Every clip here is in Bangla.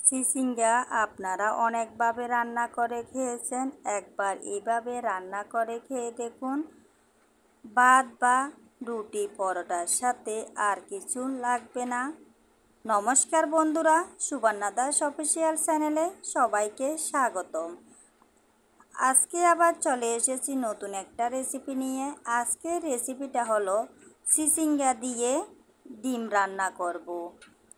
চিচিঙ্গা আপনারা অনেকভাবে রান্না করে খেয়েছেন। একবার এইভাবে রান্না করে খেয়ে দেখুন। ভাত বা রুটি পরোটার সাথে আর কিছু লাগবে না। নমস্কার বন্ধুরা, সুবর্ণা দাস অফিসিয়াল চ্যানেলে সবাইকে স্বাগতম। আজকে আবার চলে এসেছি নতুন একটা রেসিপি নিয়ে। আজকের রেসিপিটা হলো চিচিঙ্গা দিয়ে ডিম রান্না করব।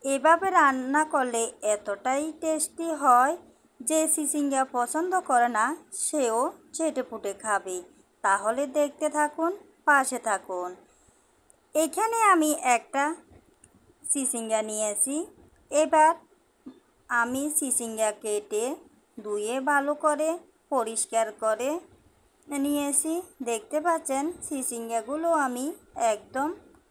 এভাবে রান্না করলে এতটাই টেস্টি হয় যে চিচিঙ্গা পছন্দ করে না সেও চেটেপুটে খাবে। তাহলে দেখতে থাকুন, পাশে থাকুন। এখানে আমি একটা চিচিঙ্গা নিয়েছি। এবার আমি চিচিঙ্গা কেটে ধুয়ে ভালো করে পরিষ্কার করে নিয়েছি। দেখতে পাচ্ছেন চিচিঙ্গাগুলো আমি একদম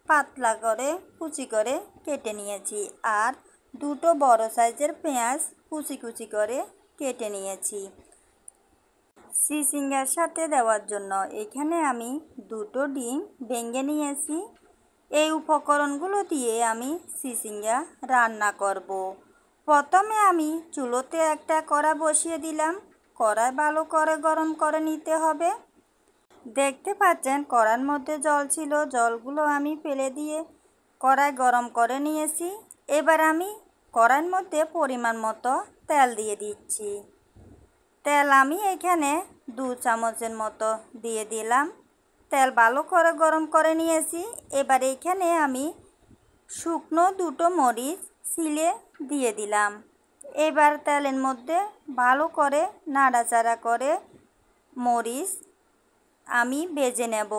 পাতলা করে কুচি করে কেটে নিয়েছি। আর দুটো বড় সাইজের পেঁয়াজ কুচি কুচি করে কেটে নিয়েছি চিচিঙ্গার সাথে দেওয়ার জন্য। এখানে আমি দুটো ডিম ভেঙে নিয়েছি। এই উপকরণগুলো দিয়ে আমি চিচিঙ্গা রান্না করব। প্রথমে আমি চুলোতে একটা কড়া বসিয়ে দিলাম। কড়াই ভালো করে গরম করে নিতে হবে। দেখতে পাচ্ছেন কড়ার মধ্যে জল ছিল, জলগুলো আমি ফেলে দিয়ে কড়াই গরম করে নিয়েছি। এবার আমি কড়াইয়ের মধ্যে পরিমাণ মতো তেল দিয়ে দিচ্ছি। তেল আমি এখানে 2 চামচের মতো দিয়ে দিলাম। তেল ভালো করে গরম করে নিয়েছি। এবার এখানে আমি শুকনো দুটো মরিচ ছিলে দিয়ে দিলাম। এবার তেলের মধ্যে ভালো করে নাড়াচাড়া করে মরিচ আমি ভেজে নেব।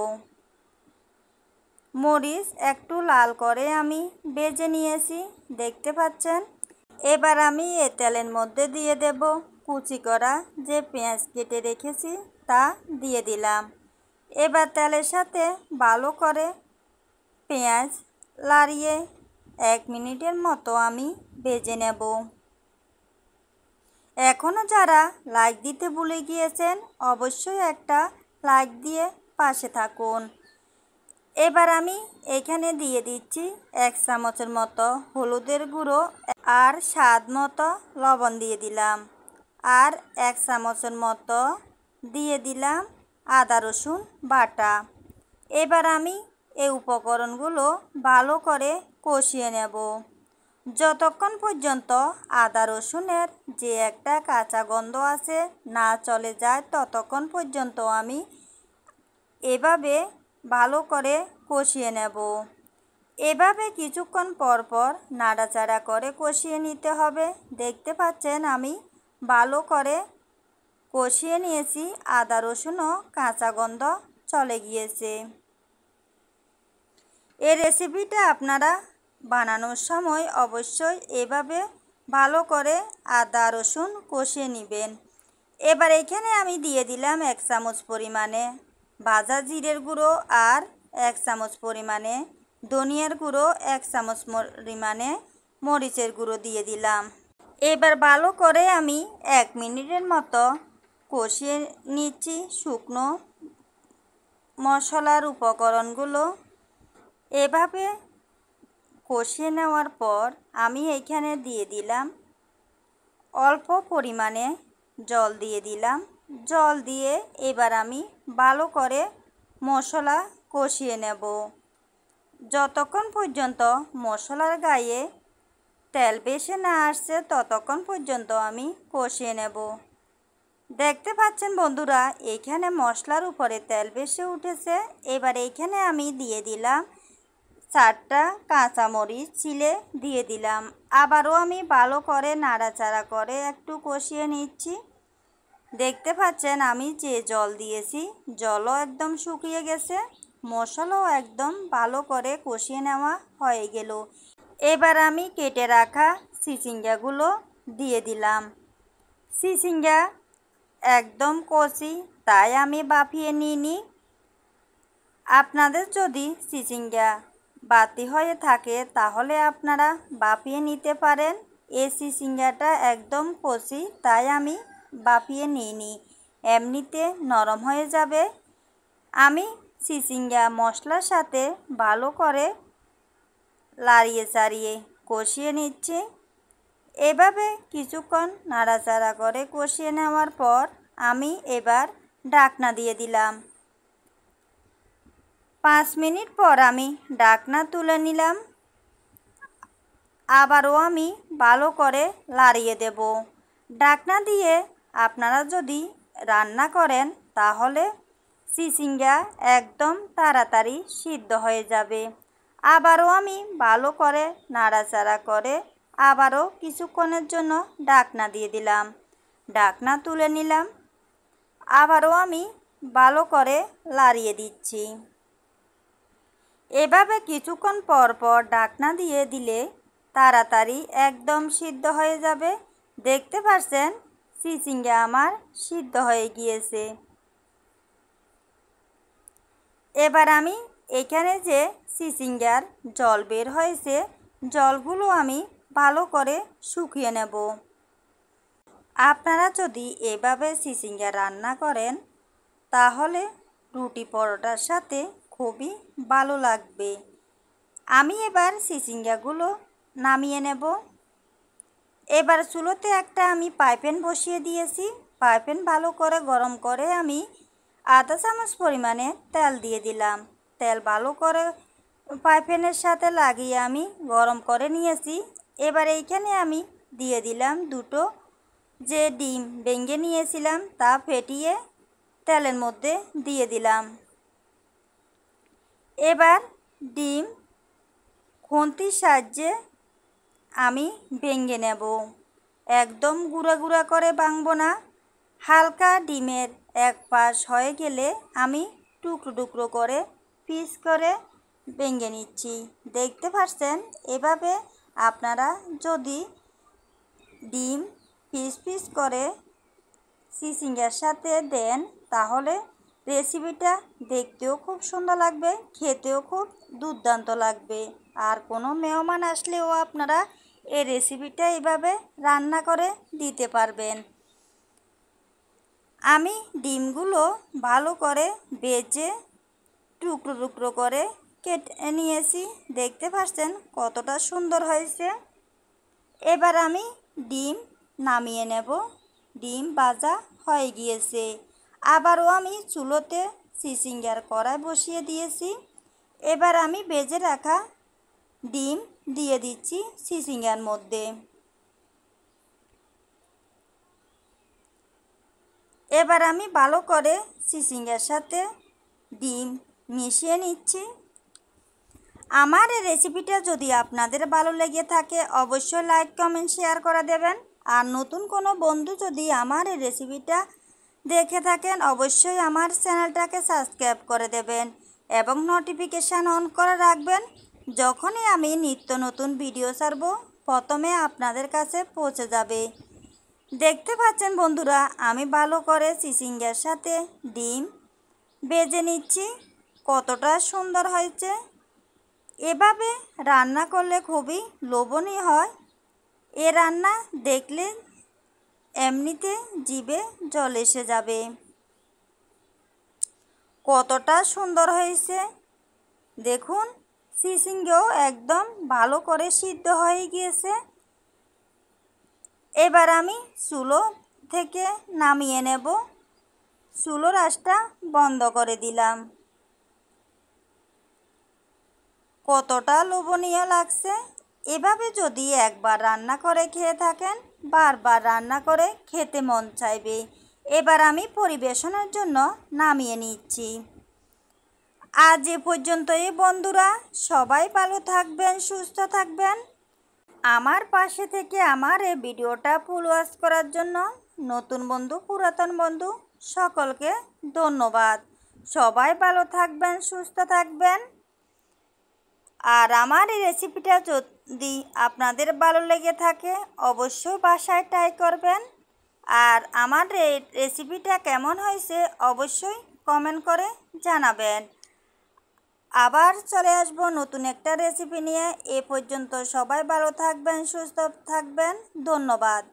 মরিচ একটু লাল করে আমি ভেজে নিয়েছি, দেখতে পাচ্ছেন। এবার আমি এই তেলের মধ্যে দিয়ে দেব কুচি করা যে পেঁয়াজ কেটে রেখেছি তা দিয়ে দিলাম। এবার তেলের সাথে ভালো করে পেঁয়াজ লাড়িয়ে 1 মিনিটের মতো আমি ভেজে নেব। এখনও যারা লাইক দিতে ভুলে গিয়েছেন অবশ্যই একটা লাইক দিয়ে পাশে থাকুন। এবার আমি এখানে দিয়ে দিচ্ছি 1 চামচের মতো হলুদের গুঁড়ো আর স্বাদ মতো লবণ দিয়ে দিলাম। আর 1 চামচের মতো দিয়ে দিলাম আদা রসুন বাটা। এবার আমি এই উপকরণগুলো ভালো করে কষিয়ে নেব যতক্ষণ পর্যন্ত আদা রসুনের যে একটা কাঁচা গন্ধ আছে না চলে যায়, ততক্ষণ পর্যন্ত আমি এভাবে ভালো করে কষিয়ে নেব। এভাবে কিছুক্ষণ পর পর নাড়াচাড়া করে কষিয়ে নিতে হবে। দেখতে পাচ্ছেন আমি ভালো করে কষিয়ে নিয়েছি, আদা রসুনও কাঁচা গন্ধ চলে গিয়েছে। এই রেসিপিটা আপনারা বানানোর সময় অবশ্যই এভাবে ভালো করে আদা রসুন কষিয়ে নেবেন। এবার এখানে আমি দিয়ে দিলাম 1 চামচ পরিমাণে ভাজা জিরের গুঁড়ো আর 1 চামচ পরিমাণে ধনিয়ার গুঁড়ো, 1 চামচ পরিমাণে মরিচের গুঁড়ো দিয়ে দিলাম। এবার ভালো করে আমি 1 মিনিটের মতো কষিয়ে নিচ্ছি শুকনো মশলার উপকরণগুলো। এভাবে কষিয়ে নেওয়ার পর আমি এখানে দিয়ে দিলাম অল্প পরিমাণে জল দিয়ে দিলাম। জল দিয়ে এবার আমি ভালো করে মশলা কষিয়ে নেব যতক্ষণ পর্যন্ত মশলার গায়ে তেল ভেসে না আসছে, ততক্ষণ পর্যন্ত আমি কষিয়ে নেব। দেখতে পাচ্ছেন বন্ধুরা, এখানে মশলার উপরে তেল ভেসে উঠেছে। এবার এখানে আমি দিয়ে দিলাম 4টা কাঁচামরিচ ছিলে দিয়ে দিলাম। আবারও আমি ভালো করে নাড়াচাড়া করে একটু কষিয়ে নিচ্ছি। দেখতে পাচ্ছেন আমি যে জল দিয়েছি জলও একদম শুকিয়ে গেছে, মশলাও একদম ভালো করে কষিয়ে নেওয়া হয়ে গেল। এবার আমি কেটে রাখা চিচিঙ্গাগুলো দিয়ে দিলাম। চিচিঙ্গা একদম কচি, তাই আমি ভাপিয়ে নিইনি। আপনাদের যদি চিচিঙ্গা বাতি হয়ে থাকে তাহলে আপনারা ভাপিয়ে নিতে পারেন। এই চিচিঙ্গাটা একদম কচি, তাই আমি ভাপিয়ে নিইনি, এমনিতে নরম হয়ে যাবে। আমি চিচিঙ্গা মশলার সাথে ভালো করে লাড়িয়ে চাড়িয়ে কষিয়ে নিচ্ছি। এভাবে কিছুক্ষণ নাড়াচাড়া করে কষিয়ে নেওয়ার পর আমি এবার ঢাকনা দিয়ে দিলাম। 5 মিনিট পর আমি ঢাকনা তুলে নিলাম। আবারও আমি ভালো করে লাড়িয়ে দেব। ঢাকনা দিয়ে আপনারা যদি রান্না করেন তাহলে চিচিঙ্গা একদম তাড়াতাড়ি সিদ্ধ হয়ে যাবে। আবারও আমি ভালো করে নাড়াচাড়া করে আবারও কিছুক্ষণের জন্য ঢাকনা দিয়ে দিলাম। ঢাকনা তুলে নিলাম। আবারও আমি ভালো করে লাড়িয়ে দিচ্ছি। এভাবে কিছুক্ষণ পর পর ঢাকনা দিয়ে দিলে তাড়াতাড়ি একদম সিদ্ধ হয়ে যাবে। দেখতে পাচ্ছেন চিচিঙ্গা আমার সিদ্ধ হয়ে গিয়েছে। এবার আমি এখানে যে চিচিঙ্গার জল বের হয়েছে জলগুলো আমি ভালো করে শুকিয়ে নেব। আপনারা যদি এভাবে চিচিঙ্গা রান্না করেন তাহলে রুটি পরোটার সাথে খুবই ভালো লাগবে। আমি এবার চিচিঙ্গাগুলো নামিয়ে নেব। এবার চুলোতে একটা আমি পাইপ্যান বসিয়ে দিয়েছি। পাইপ্যান ভালো করে গরম করে আমি আধা চামচ পরিমাণে তেল দিয়ে দিলাম। তেল ভালো করে পাইপ্যানের সাথে লাগিয়ে আমি গরম করে নিয়েছি। এবার এইখানে আমি দিয়ে দিলাম দুটো যে ডিম ভেঙে নিয়েছিলাম তা ফেটিয়ে তেলের মধ্যে দিয়ে দিলাম। এবার ডিম খুন্তির সাহায্যে আমি ভেঙে নেব। একদম গুঁড়া গুঁড়া করে ভাঙবো না। হালকা ডিমের এক পাশ হয়ে গেলে আমি টুকরো টুকরো করে পিস করে ভেঙে নিচ্ছি। দেখতে পাচ্ছেন এভাবে আপনারা যদি ডিম পিস পিস করে চিচিঙ্গার সাথে দেন তাহলে রেসিপিটা দেখতেও খুব সুন্দর লাগবে, খেতেও খুব দুর্দান্ত লাগবে। আর কোনো মেহমান আসলেও আপনারা এই রেসিপিটা এইভাবে রান্না করে দিতে পারবেন। আমি ডিমগুলো ভালো করে ভেজে টুকরো টুকরো করে কেটে নিয়েছি। দেখতে পাচ্ছেন কতটা সুন্দর হয়েছে। এবার আমি ডিম নামিয়ে নেব। ডিম ভাজা হয়ে গিয়েছে। আবারও আমি চুলোতে চিচিঙ্গার কড়াই বসিয়ে দিয়েছি। এবার আমি ভেজে রাখা ডিম দিয়ে দিচ্ছি চিচিঙ্গার মধ্যে। এবার আমি ভালো করে চিচিঙ্গার সাথে ডিম মিশিয়ে নিচ্ছি। আমার এই রেসিপিটা যদি আপনাদের ভালো লেগে থাকে অবশ্যই লাইক কমেন্ট শেয়ার করে দেবেন। আর নতুন কোনো বন্ধু যদি আমার এই রেসিপিটা দেখে থাকেন অবশ্যই আমার চ্যানেলটাকে সাবস্ক্রাইব করে দেবেন এবং নোটিফিকেশান অন করে রাখবেন। যখনই আমি নিত্য নতুন ভিডিও ছাড়ব প্রথমে আপনাদের কাছে পৌঁছে যাবে। দেখতে পাচ্ছেন বন্ধুরা আমি ভালো করে চিচিঙ্গার সাথে ডিম ভেজে নিচ্ছি। কতটা সুন্দর হয়েছে। এভাবে রান্না করলে খুবই লোভনীয় হয়। এ রান্না দেখলে এমনিতে জিভে জল এসে যাবে। কতটা সুন্দর হয়েছে দেখুন। চিচিঙ্গাও একদম ভালো করে সিদ্ধ হয়ে গিয়েছে। এবার আমি চুলো থেকে নামিয়ে নেব। চুলোর আঁচটা বন্ধ করে দিলাম। কতটা লোভনীয় লাগছে। এভাবে যদি একবার রান্না করে খেয়ে থাকেন বারবার রান্না করে খেতে মন চাইবে। এবার আমি পরিবেশনের জন্য নামিয়ে নিচ্ছি। আজ এ পর্যন্তই বন্ধুরা, সবাই ভালো থাকবেন, সুস্থ থাকবেন। আমার পাশে থেকে আমার এই ভিডিওটা ফুল ওয়াচ করার জন্য নতুন বন্ধু পুরাতন বন্ধু সকলকে ধন্যবাদ। সবাই ভালো থাকবেন, সুস্থ থাকবেন। আর আমার এই রেসিপিটা যদি আপনাদের ভালো লেগে থাকে অবশ্যই বাসায় ট্রাই করবেন। আর আমার এই রেসিপিটা কেমন হয়েছে অবশ্যই কমেন্ট করে জানাবেন। আবার চলে আসবো নতুন একটা রেসিপি নিয়ে। এ পর্যন্ত সবাই ভালো থাকবেন, সুস্থ থাকবেন। ধন্যবাদ।